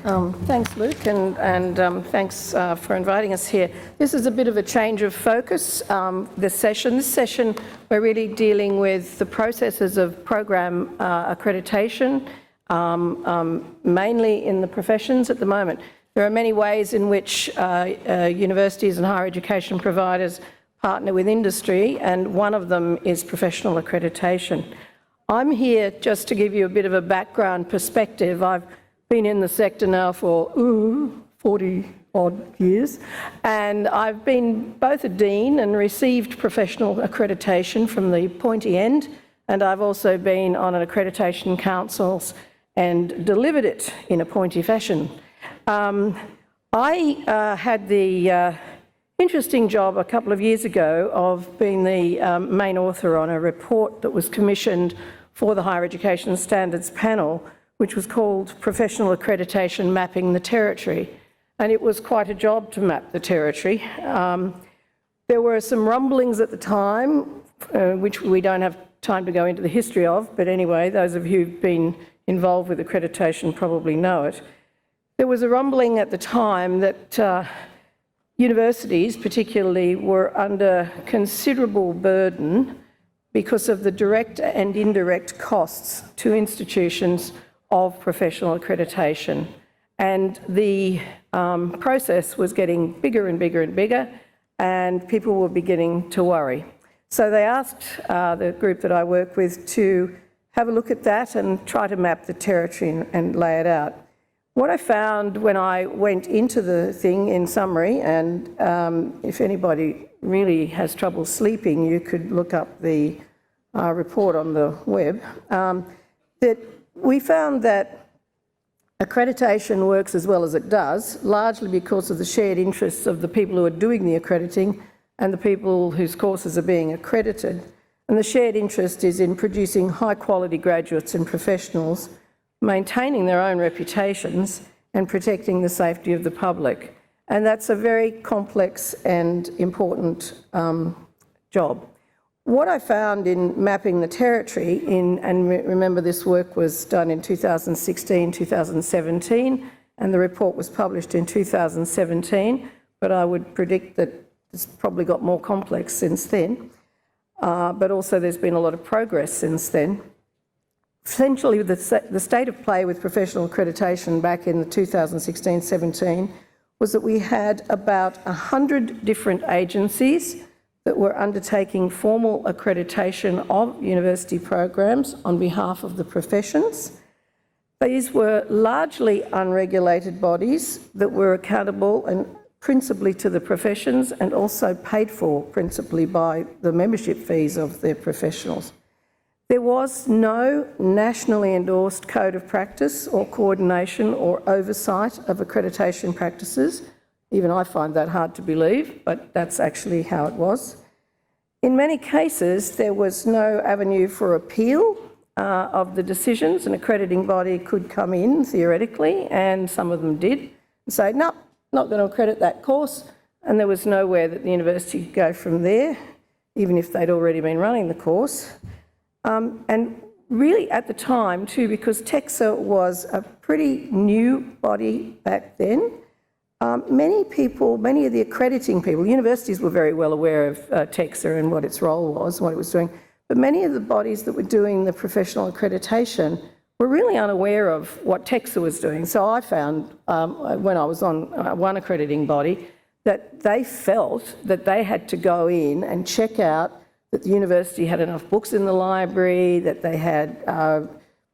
Thanks, Luke, and thanks for inviting us here. This is a bit of a change of focus, this session. This session, we're really dealing with the processes of program accreditation, mainly in the professions at the moment. There are many ways in which universities and higher education providers partner with industry, and one of them is professional accreditation. I'm here just to give you a bit of a background perspective. I've been in the sector now for 40-odd years, and I've been both a dean and received professional accreditation from the pointy end, and I've also been on an accreditation councils and delivered it in a pointy fashion. I had the interesting job a couple of years ago of being the main author on a report that was commissioned for the Higher Education Standards Panel, which was called Professional Accreditation Mapping the Territory. And it was quite a job to map the territory. There were some rumblings at the time, which we don't have time to go into the history of, but anyway, those of you who've been involved with accreditation probably know it. There was a rumbling at the time that universities particularly were under considerable burden because of the direct and indirect costs to institutions of professional accreditation. And the process was getting bigger and bigger and bigger, and people were beginning to worry. So they asked the group that I work with to have a look at that and try to map the territory and lay it out. What I found when I went into the thing, in summary, and if anybody really has trouble sleeping, you could look up the report on the web, that we found that accreditation works as well as it does, largely because of the shared interests of the people who are doing the accrediting and the people whose courses are being accredited. And the shared interest is in producing high-quality graduates and professionals, maintaining their own reputations and protecting the safety of the public. And that's a very complex and important job. What I found in mapping the territory, and remember this work was done in 2016, 2017, and the report was published in 2017, but I would predict that it's probably got more complex since then, but also there's been a lot of progress since then. Essentially, the state of play with professional accreditation back in the 2016-17 was that we had about 100 different agencies that were undertaking formal accreditation of university programs on behalf of the professions. These were largely unregulated bodies that were accountable and principally to the professions and also paid for principally by the membership fees of their professionals. There was no nationally endorsed code of practice or coordination or oversight of accreditation practices. Even I find that hard to believe, but that's actually how it was. In many cases, there was no avenue for appeal of the decisions. An accrediting body could come in, theoretically, and some of them did, and say, no, not going to accredit that course, and there was nowhere that the university could go from there, even if they'd already been running the course. And really at the time too, because TEXA was a pretty new body back then, many of the accrediting people, universities were very well aware of TEXA and what its role was, what it was doing, but many of the bodies that were doing the professional accreditation were really unaware of what TEXA was doing. So I found, when I was on one accrediting body, that they felt that they had to go in and check out that the university had enough books in the library, that they had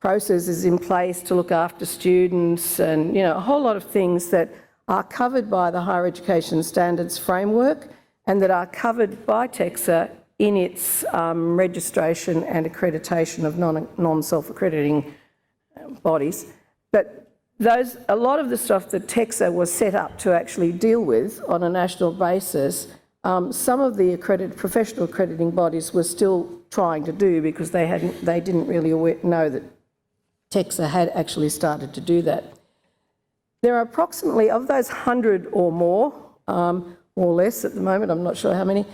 processes in place to look after students, and a whole lot of things that are covered by the Higher Education Standards Framework and that are covered by TEXA in its registration and accreditation of non-self-accrediting bodies. But a lot of the stuff that TEXA was set up to actually deal with on a national basis, some of the professional accrediting bodies were still trying to do because they didn't really know that TEXA had actually started to do that. There are approximately, of those 100 or more or less at the moment, I'm not sure how many,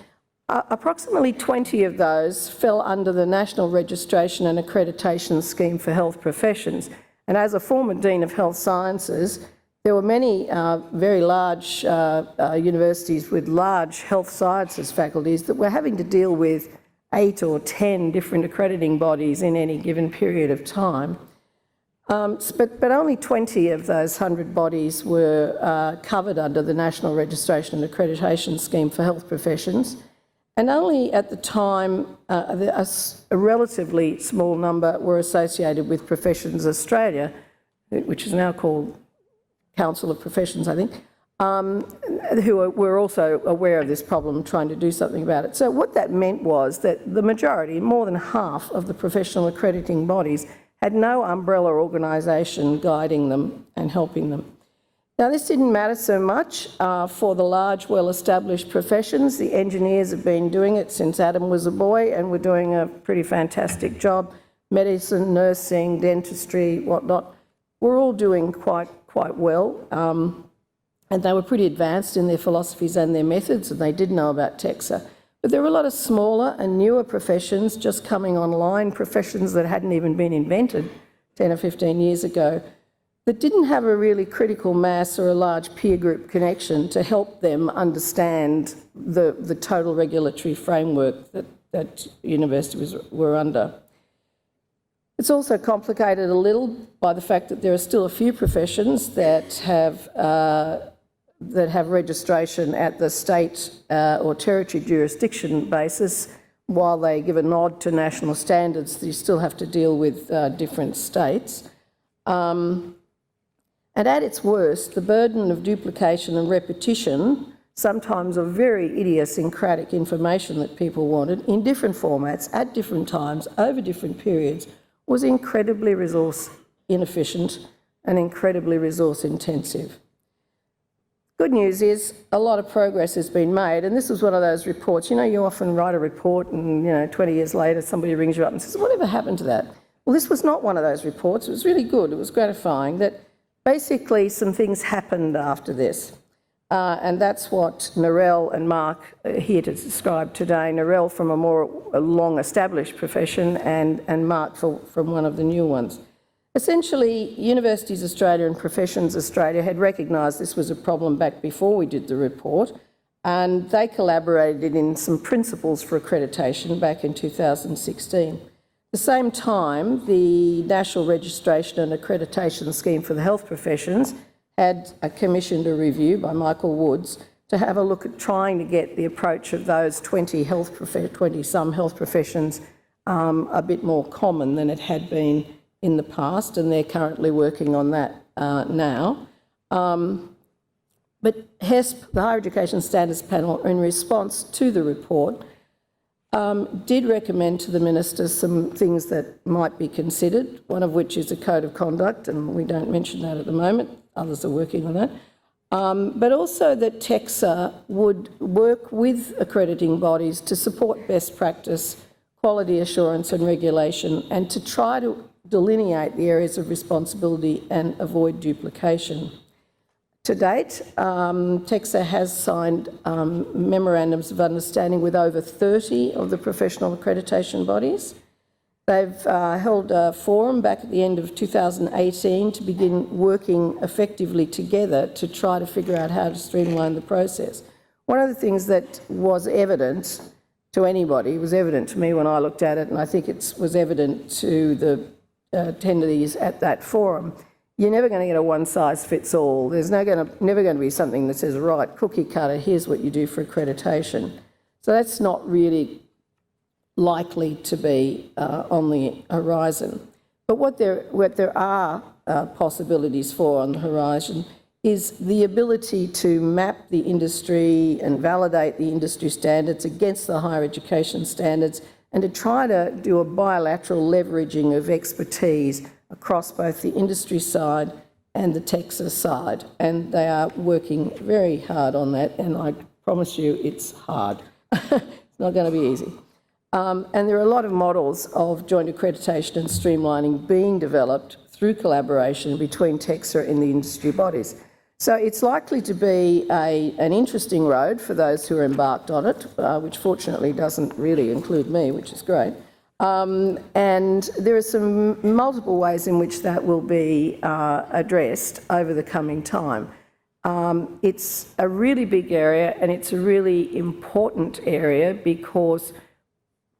approximately 20 of those fell under the National Registration and Accreditation Scheme for Health Professions. And as a former Dean of Health Sciences, there were many very large universities with large health sciences faculties that were having to deal with 8 or 10 different accrediting bodies in any given period of time. But only 20 of those 100 bodies were covered under the National Registration and Accreditation Scheme for Health Professions, and only at the time a relatively small number were associated with Professions Australia, which is now called Council of Professions, I think, who were also aware of this problem, trying to do something about it. So what that meant was that the majority, more than half of the professional accrediting bodies, had no umbrella organisation guiding them and helping them. Now, this didn't matter so much for the large, well-established professions. The engineers have been doing it since Adam was a boy and were doing a pretty fantastic job. Medicine, nursing, dentistry, whatnot, were all doing quite well. And they were pretty advanced in their philosophies and their methods, and they did know about TEXA. But there were a lot of smaller and newer professions just coming online, professions that hadn't even been invented 10 or 15 years ago, that didn't have a really critical mass or a large peer group connection to help them understand the total regulatory framework that universities were under. It's also complicated a little by the fact that there are still a few professions that have registration at the state or territory jurisdiction basis. While they give a nod to national standards, you still have to deal with different states. And at its worst, the burden of duplication and repetition, sometimes of very idiosyncratic information that people wanted in different formats, at different times, over different periods, was incredibly resource inefficient and incredibly resource intensive. Good news is a lot of progress has been made, and this was one of those reports. You know, you often write a report and, 20 years later somebody rings you up and says, whatever happened to that? Well, this was not one of those reports. It was really good. It was gratifying that basically some things happened after this. And that's what Narelle and Mark are here to describe today. Narelle from a long-established profession and Mark from one of the new ones. Essentially, Universities Australia and Professions Australia had recognised this was a problem back before we did the report, and they collaborated in some principles for accreditation back in 2016. At the same time, the National Registration and Accreditation Scheme for the Health Professions had commissioned a review by Michael Woods to have a look at trying to get the approach of those 20-some health professions a bit more common than it had been in the past, and they're currently working on that now. But HESP, the Higher Education Standards Panel, in response to the report, did recommend to the Minister some things that might be considered, one of which is a code of conduct, and we don't mention that at the moment. Others are working on that. But also that TEXA would work with accrediting bodies to support best practice, quality assurance and regulation, and to try to delineate the areas of responsibility and avoid duplication. To date, TEXA has signed memorandums of understanding with over 30 of the professional accreditation bodies. They've held a forum back at the end of 2018 to begin working effectively together to try to figure out how to streamline the process. One of the things that was evident to anybody, was evident to me when I looked at it, and I think it was evident to the attendees at that forum, you're never going to get a one-size-fits-all. There's never going to be something that says, right, cookie cutter, here's what you do for accreditation. So that's not really likely to be on the horizon. But what there are possibilities for on the horizon is the ability to map the industry and validate the industry standards against the higher education standards, and to try to do a bilateral leveraging of expertise across both the industry side and the TEXA side. And they are working very hard on that, and I promise you it's hard. It's not going to be easy. And there are a lot of models of joint accreditation and streamlining being developed through collaboration between TEXA and the industry bodies. So it's likely to be an interesting road for those who are embarked on it, which fortunately doesn't really include me, which is great. And there are some multiple ways in which that will be addressed over the coming time. It's a really big area, and it's a really important area because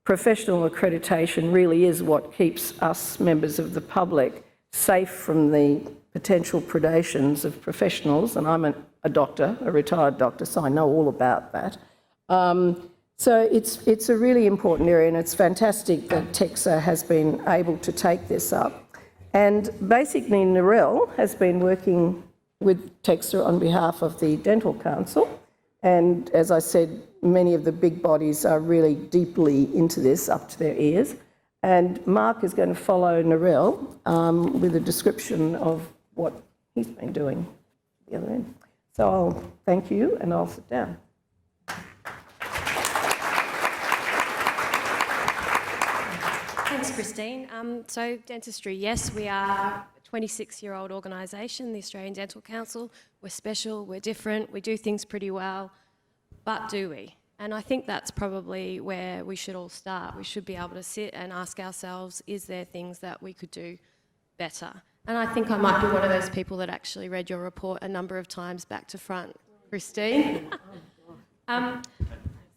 professional accreditation really is what keeps us, members of the public, safe from the potential predations of professionals. And I'm a doctor, a retired doctor, so I know all about that. So it's a really important area, and it's fantastic that TEXA has been able to take this up. And basically Narelle has been working with TEXA on behalf of the Dental Council, and as I said, many of the big bodies are really deeply into this, up to their ears. And Mark is going to follow Narelle with a description of what he's been doing at the other end. So I'll thank you and I'll sit down. Thanks, Christine. So dentistry, yes, we are a 26-year-old organisation, the Australian Dental Council. We're special, we're different, we do things pretty well, but do we? And I think that's probably where we should all start. We should be able to sit and ask ourselves, is there things that we could do better? And I think I might be one of those people that actually read your report a number of times back to front, Christine.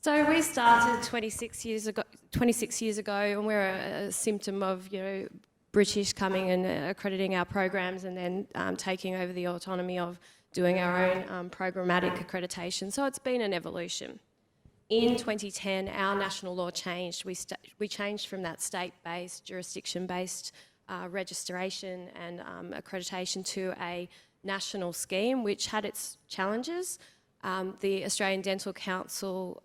So we started 26 years ago, and we're a symptom of, British coming and accrediting our programs and then taking over the autonomy of doing our own programmatic accreditation. So it's been an evolution. In 2010, our national law changed. We changed from that state-based, jurisdiction-based registration and accreditation to a national scheme, which had its challenges. The Australian Dental Council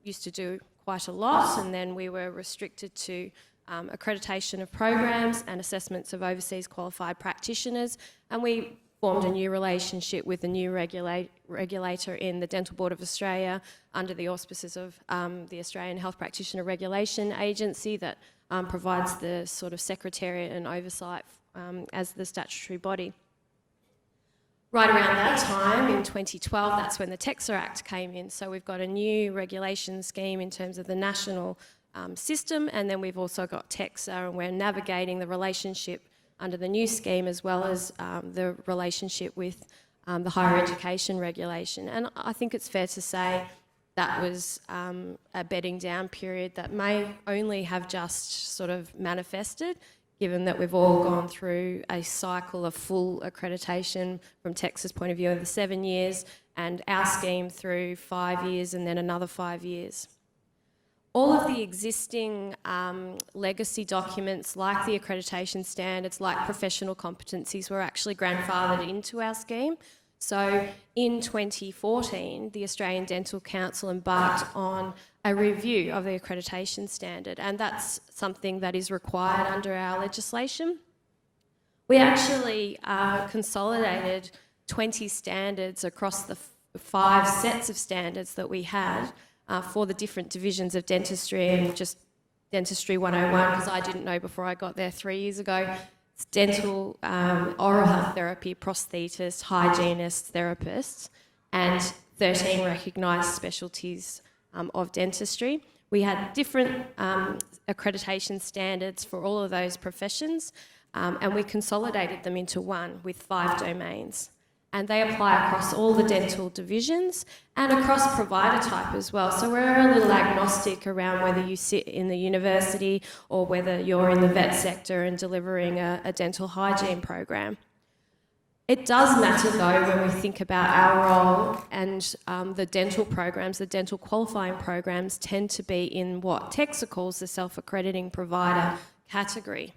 used to do quite a lot, and then we were restricted to accreditation of programs and assessments of overseas qualified practitioners, and we formed a new relationship with a new regulator in the Dental Board of Australia under the auspices of the Australian Health Practitioner Regulation Agency that provides the sort of secretariat and oversight as the statutory body. Right around that time, in 2012, that's when the TEXA Act came in. So we've got a new regulation scheme in terms of the national system, and then we've also got TEXA, and we're navigating the relationship under the new scheme as well as the relationship with the higher education regulation. And I think it's fair to say that was a bedding down period that may only have just sort of manifested, given that we've all gone through a cycle of full accreditation from TEXA's point of view over 7 years, and our scheme through 5 years and then another 5 years. All of the existing legacy documents, like the accreditation standards, like professional competencies, were actually grandfathered into our scheme. So in 2014, the Australian Dental Council embarked on a review of the accreditation standard, and that's something that is required under our legislation. We actually consolidated 20 standards across the 5 sets of standards that we had for the different divisions of dentistry, and just Dentistry 101, because I didn't know before I got there 3 years ago. It's dental, oral health therapy, prosthetists, hygienists, therapists, and 13 recognised specialties of dentistry. We had different accreditation standards for all of those professions, and we consolidated them into one with 5 domains. And they apply across all the dental divisions and across provider type as well. So we're a little agnostic around whether you sit in the university or whether you're in the vet sector and delivering a dental hygiene program. It does matter though when we think about our role, and the dental programs, the dental qualifying programs tend to be in what TEXA calls the self-accrediting provider category.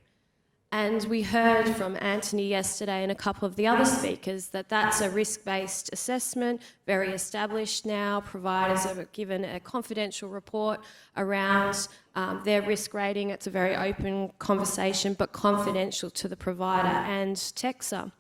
And we heard from Anthony yesterday and a couple of the other speakers that that's a risk-based assessment, very established now. Providers are given a confidential report around their risk rating. It's a very open conversation, but confidential to the provider and TEXA.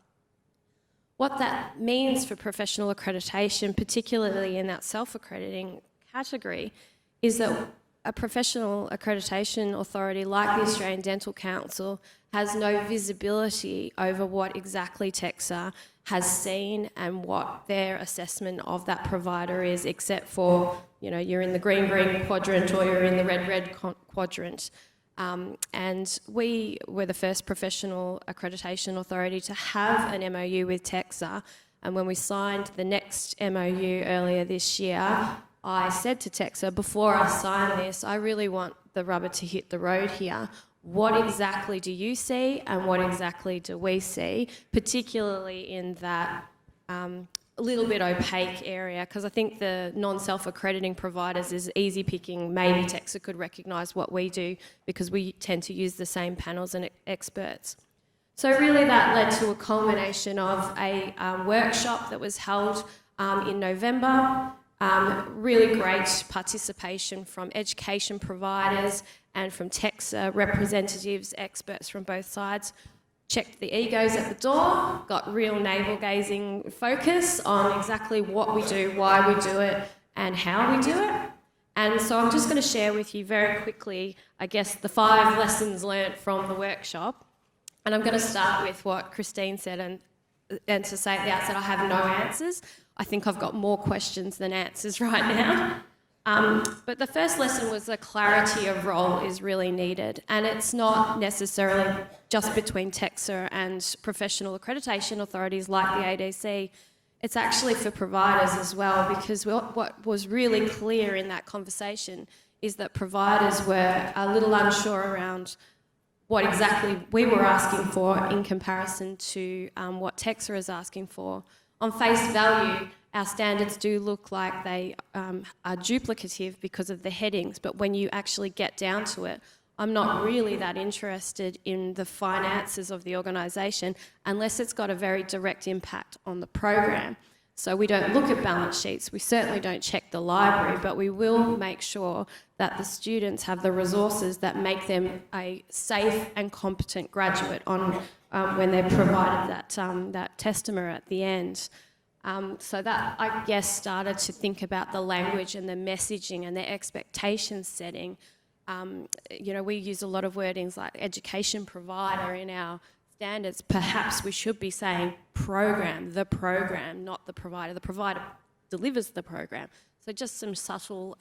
What that means for professional accreditation, particularly in that self-accrediting category, is that a professional accreditation authority like the Australian Dental Council has no visibility over what exactly TEXA has seen and what their assessment of that provider is, except for, you're in the green quadrant or you're in the red quadrant. And we were the first professional accreditation authority to have an MOU with TEXA. And when we signed the next MOU earlier this year, I said to TEXA, before I sign this, I really want the rubber to hit the road here. What exactly do you see and what exactly do we see, particularly in that a little bit opaque area? Because I think the non-self-accrediting providers is easy picking. Maybe TEXA could recognise what we do because we tend to use the same panels and experts. So really that led to a culmination of a workshop that was held in November. Really great participation from education providers and from TEXA representatives, experts from both sides. Checked the egos at the door, got real navel-gazing focus on exactly what we do, why we do it, and how we do it. And so I'm just going to share with you very quickly, I guess, the 5 lessons learnt from the workshop. And I'm going to start with what Christine said, and to say at the outset, I have no answers. I think I've got more questions than answers right now. But the first lesson was the clarity of role is really needed, and it's not necessarily just between TEXA and professional accreditation authorities like the ADC. It's actually for providers as well, because what was really clear in that conversation is that providers were a little unsure around what exactly we were asking for in comparison to what TEXA is asking for. On face value, our standards do look like they are duplicative because of the headings, but when you actually get down to it, I'm not really that interested in the finances of the organisation unless it's got a very direct impact on the program. So we don't look at balance sheets, we certainly don't check the library, but we will make sure that the students have the resources that make them a safe and competent graduate on when they're provided that testament at the end. So that, I guess, started to think about the language and the messaging and the expectation setting. We use a lot of wordings like education provider in our standards. Perhaps we should be saying program, not the provider. The provider delivers the program. So just some subtle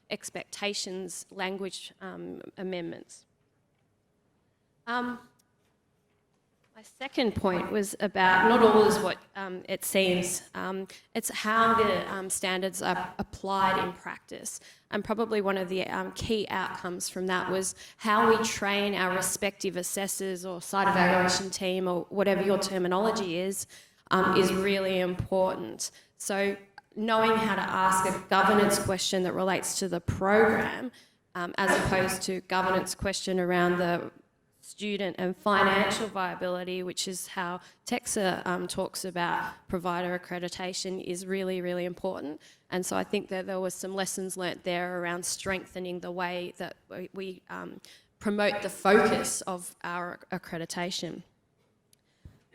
expectations, language amendments. My second point was about not all is what it seems. It's how the standards are applied in practice. And probably one of the key outcomes from that was how we train our respective assessors or site evaluation team or whatever your terminology is really important. So knowing how to ask a governance question that relates to the program as opposed to governance question around the student and financial viability, which is how TEXA talks about provider accreditation, is really, really important. And so I think that there was some lessons learnt there around strengthening the way that we promote the focus of our accreditation.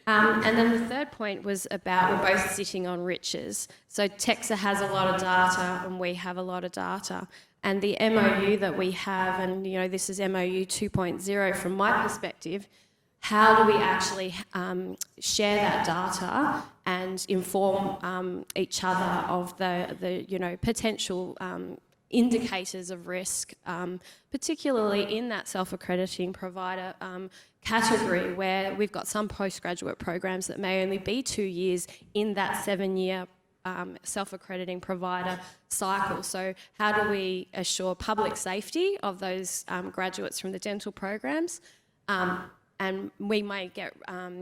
And then the third point was about we're both sitting on riches. So TEXA has a lot of data and we have a lot of data. And the MOU that we have, and this is MOU 2.0 from my perspective, how do we actually share that data and inform each other of the potential indicators of risk, particularly in that self-accrediting provider category, where we've got some postgraduate programs that may only be 2 years in that 7-year self-accrediting provider cycle. So how do we assure public safety of those graduates from the dental programs? And we may get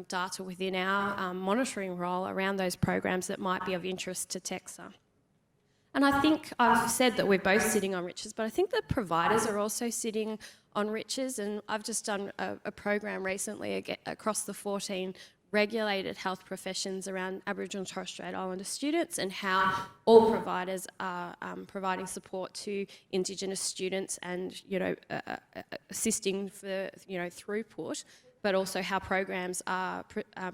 data within our monitoring role around those programs that might be of interest to TEXA. And I think I've said that we're both sitting on riches, but I think the providers are also sitting on riches. And I've just done a program recently across the 14 regulated health professions around Aboriginal and Torres Strait Islander students, and how all providers are providing support to Indigenous students and assisting for throughput, but also how programs are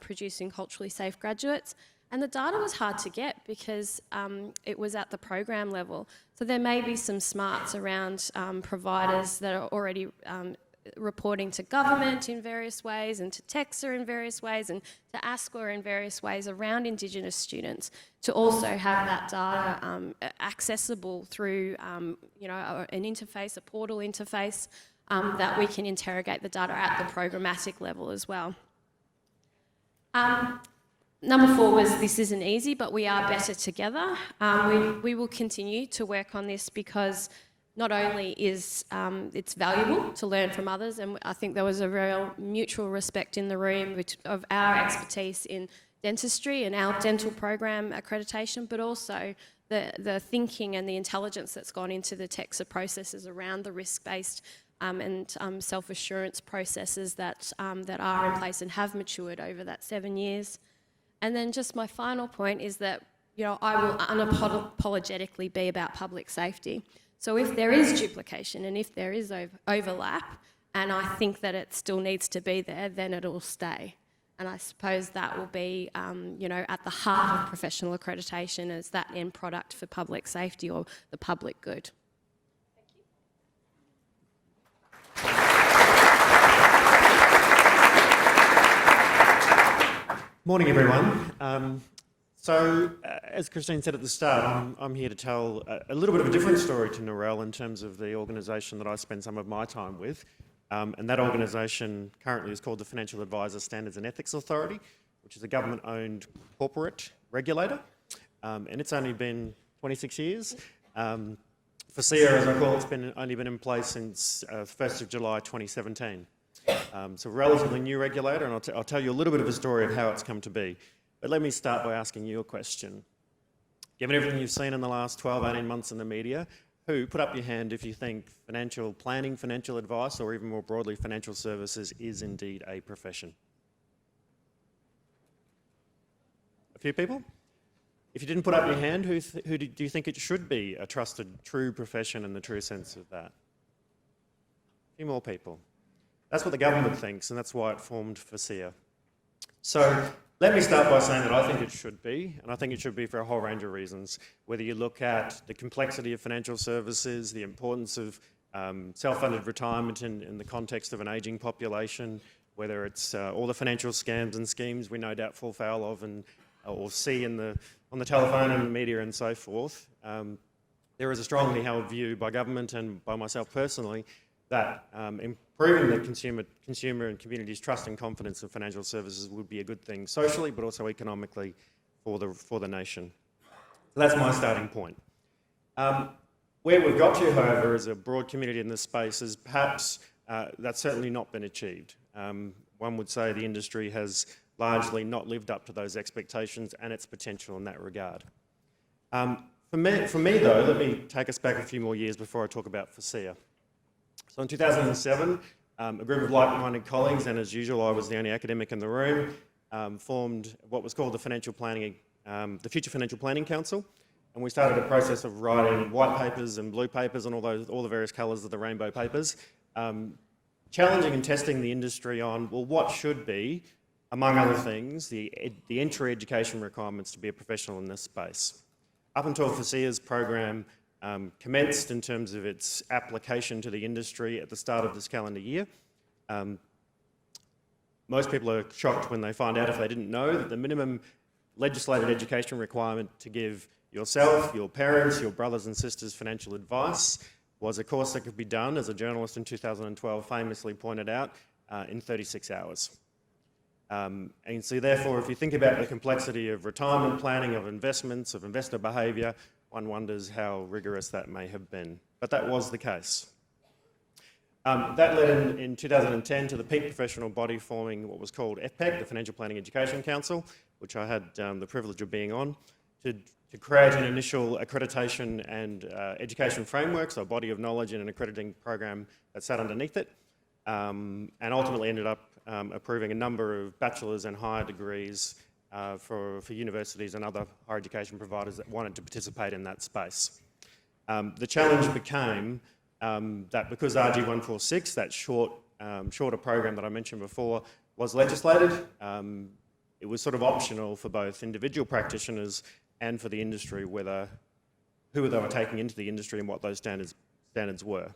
producing culturally safe graduates. And the data was hard to get because it was at the program level. So there may be some smarts around providers that are already reporting to government in various ways, and to TEXA in various ways, and to ASQA in various ways around Indigenous students, to also have that data accessible through an interface, a portal interface, that we can interrogate the data at the programmatic level as well. Number 4 was this isn't easy, but we are better together. We will continue to work on this because not only is it's valuable to learn from others, and I think there was a real mutual respect in the room of our expertise in dentistry and our dental program accreditation, but also the thinking and the intelligence that's gone into the TEXA processes around the risk-based and self-assurance processes that are in place and have matured over that 7 years. And then just my final point is that, you know, I will unapologetically be about public safety. So if there is duplication and if there is overlap, and I think that it still needs to be there, then it'll stay. And I suppose that will be, you know, at the heart of professional accreditation as that end product for public safety or the public good. Morning, everyone. As Christine said at the start, I'm here to tell a little bit of a different story to Narelle in terms of the organisation that I spend some of my time with. And that organisation currently is called the Financial Advisor Standards and Ethics Authority, which is a government-owned corporate regulator. And it's only been 26 years. FSIA, as I call it, it's only been in place since 1st of July 2017. So relatively new regulator, and I'll tell you a little bit of a story of how it's come to be. But let me start by asking you a question. Given everything you've seen in the last 12, 18 months in the media, put up your hand if you think financial planning, financial advice, or even more broadly, financial services is indeed a profession? A few people? If you didn't put up your hand, who do you think it should be a trusted, true profession in the true sense of that? A few more people. That's what the government thinks, and that's why it formed FSIA. So let me start by saying that I think it should be, and I think it should be for a whole range of reasons. Whether you look at the complexity of financial services, the importance of self-funded retirement in the context of an ageing population, whether it's all the financial scams and schemes we no doubt fall foul of or see on the telephone and the media and so forth. There is a strongly held view by government and by myself personally that improving the consumer and community's trust and confidence in financial services would be a good thing socially, but also economically for the nation. So that's my starting point. Where we've got to, however, as a broad community in this space is perhaps that's certainly not been achieved. One would say the industry has largely not lived up to those expectations and its potential in that regard. For me though, let me take us back a few more years before I talk about FSIA. So in 2007, a group of like-minded colleagues, and as usual I was the only academic in the room, formed what was called the Future Financial Planning Council, and we started a process of writing white papers and blue papers and all the various colours of the rainbow papers, challenging and testing the industry on, well, what should be, among other things, the entry education requirements to be a professional in this space. Up until FSIA's program commenced in terms of its application to the industry at the start of this calendar year. Most people are shocked when they find out, if they didn't know, that the minimum legislated education requirement to give yourself, your parents, your brothers and sisters financial advice was a course that could be done, as a journalist in 2012 famously pointed out, in 36 hours. And so therefore, if you think about the complexity of retirement planning, of investments, of investor behaviour, one wonders how rigorous that may have been. But that was the case. That led in 2010 to the peak professional body forming what was called FPEC, the Financial Planning Education Council, which I had the privilege of being on, to create an initial accreditation and education framework, so a body of knowledge and an accrediting program that sat underneath it, and ultimately ended up approving a number of bachelor's and higher degrees for universities and other higher education providers that wanted to participate in that space. The challenge became that because RG 146, that shorter program that I mentioned before, was legislated, it was sort of optional for both individual practitioners and for the industry who they were taking into the industry and what those standards were.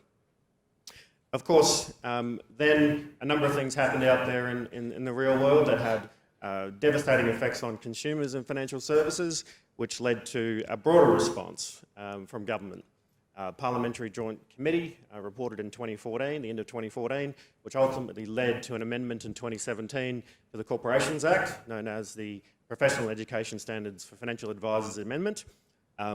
Of course, then a number of things happened out there in the real world that had devastating effects on consumers and financial services, which led to a broader response from government. Parliamentary Joint Committee reported in 2014, the end of 2014, which ultimately led to an amendment in 2017 to the Corporations Act, known as the Professional Education Standards for Financial Advisors Amendment,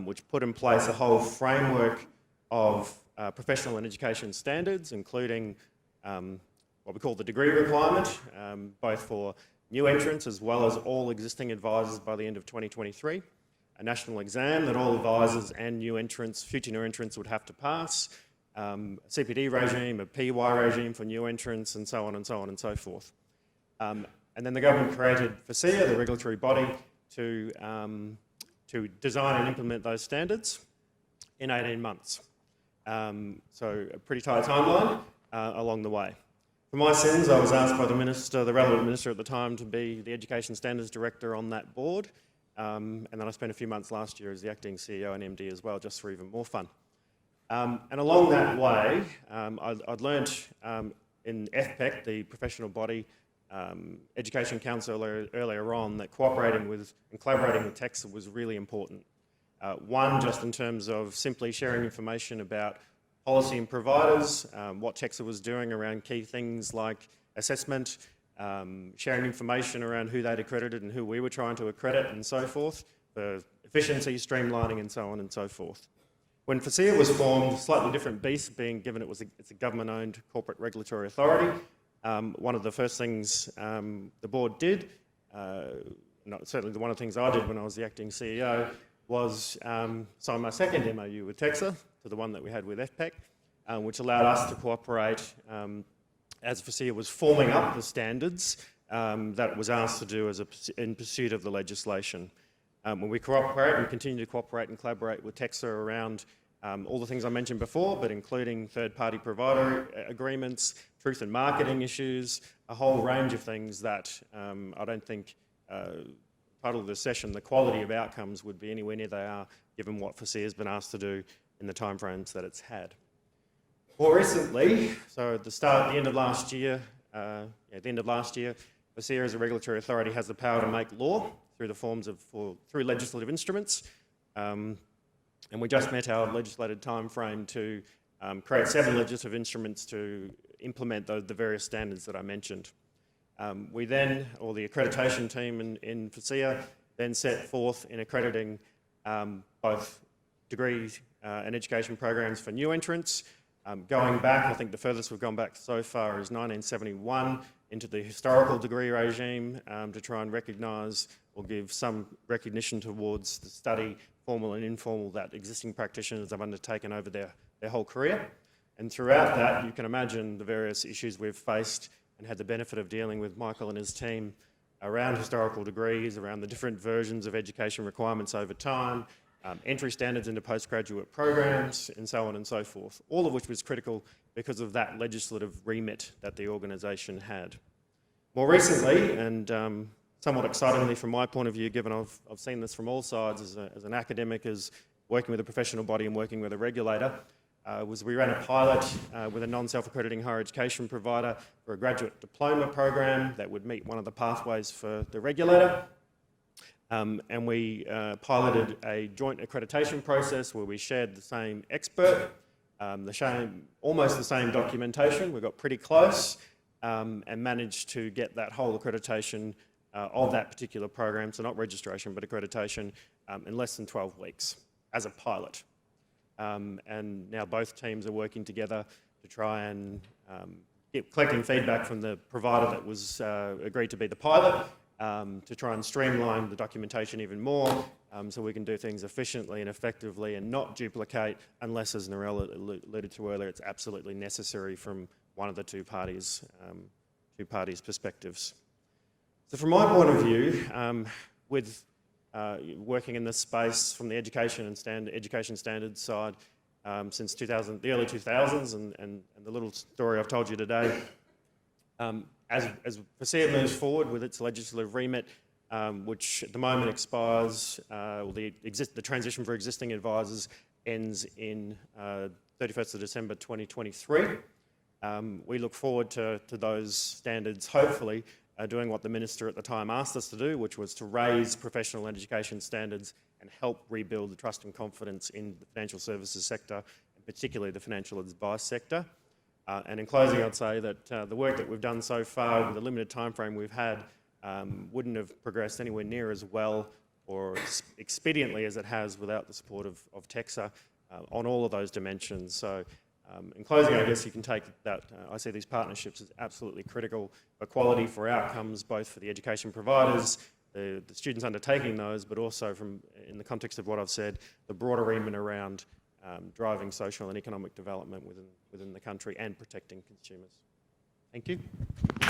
which put in place a whole framework of professional and education standards, including what we call the degree requirement, both for new entrants as well as all existing advisors by the end of 2023, a national exam that all advisors and new entrants, future new entrants would have to pass, a CPD regime, a PY regime for new entrants, and so on and so on and so forth. And then the government created FASEA, the regulatory body, to design and implement those standards in 18 months. So a pretty tight timeline along the way. For my sins, I was asked by the minister, the relevant minister at the time, to be the Education Standards Director on that board. And then I spent a few months last year as the acting CEO and MD as well, just for even more fun. And along that way, I'd learnt in FPEC, the professional body education council earlier on, that cooperating with and collaborating with TEXA was really important. One, just in terms of simply sharing information about policy and providers, what TEXA was doing around key things like assessment, sharing information around who they'd accredited and who we were trying to accredit and so forth, for efficiency, streamlining and so on and so forth. When FASEA was formed, slightly different beast, being given it's a government-owned corporate regulatory authority. One of the first things the board did, certainly one of the things I did when I was the acting CEO, was sign my second MOU with TEXA, to the one that we had with FPEC, which allowed us to cooperate as FASEA was forming up the standards that it was asked to do in pursuit of the legislation. When we cooperate, we continue to cooperate and collaborate with TEXA around all the things I mentioned before, but including third-party provider agreements, truth in marketing issues, a whole range of things that I don't think, title of this session, the quality of outcomes would be anywhere near they are, given what FASEA has been asked to do in the timeframes that it's had. More recently, so at the end of last year, FASEA as a regulatory authority has the power to make law through the forms of, through legislative instruments. And we just met our legislated timeframe to create 7 legislative instruments to implement the various standards that I mentioned. We then, or the accreditation team in FASEA, then set forth in accrediting both degrees and education programs for new entrants. Going back, I think the furthest we've gone back so far is 1971 into the historical degree regime to try and recognise or give some recognition towards the study, formal and informal, that existing practitioners have undertaken over their whole career. And throughout that, you can imagine the various issues we've faced and had the benefit of dealing with Michael and his team around historical degrees, around the different versions of education requirements over time, entry standards into postgraduate programs, and so on and so forth, all of which was critical because of that legislative remit that the organisation had. More recently, and somewhat excitingly from my point of view, given I've seen this from all sides as an academic, as working with a professional body and working with a regulator, was we ran a pilot with a non-self-accrediting higher education provider for a graduate diploma program that would meet one of the pathways for the regulator. And we piloted a joint accreditation process where we shared the same expert, almost the same documentation. We got pretty close and managed to get that whole accreditation of that particular program, so not registration but accreditation, in less than 12 weeks as a pilot. And now both teams are working together to try and collecting feedback from the provider that was agreed to be the pilot, to try and streamline the documentation even more, so we can do things efficiently and effectively and not duplicate unless, as Narelle alluded to earlier, it's absolutely necessary from one of the two parties' perspectives. So from my point of view, with working in this space from the education standards side since the early 2000s, and the little story I've told you today, as FASEA moves forward with its legislative remit, which at the moment expires, the transition for existing advisors ends in 31st of December 2023. We look forward to those standards hopefully doing what the Minister at the time asked us to do, which was to raise professional education standards and help rebuild the trust and confidence in the financial services sector, and particularly the financial advice sector. And in closing, I'd say that the work that we've done so far with the limited timeframe we've had wouldn't have progressed anywhere near as well or expediently as it has without the support of TEXA on all of those dimensions. So in closing, I guess you can take that, I see these partnerships as absolutely critical for quality, for outcomes, both for the education providers, the students undertaking those, but also from, in the context of what I've said, the broader remit around driving social and economic development within the country and protecting consumers. Thank you.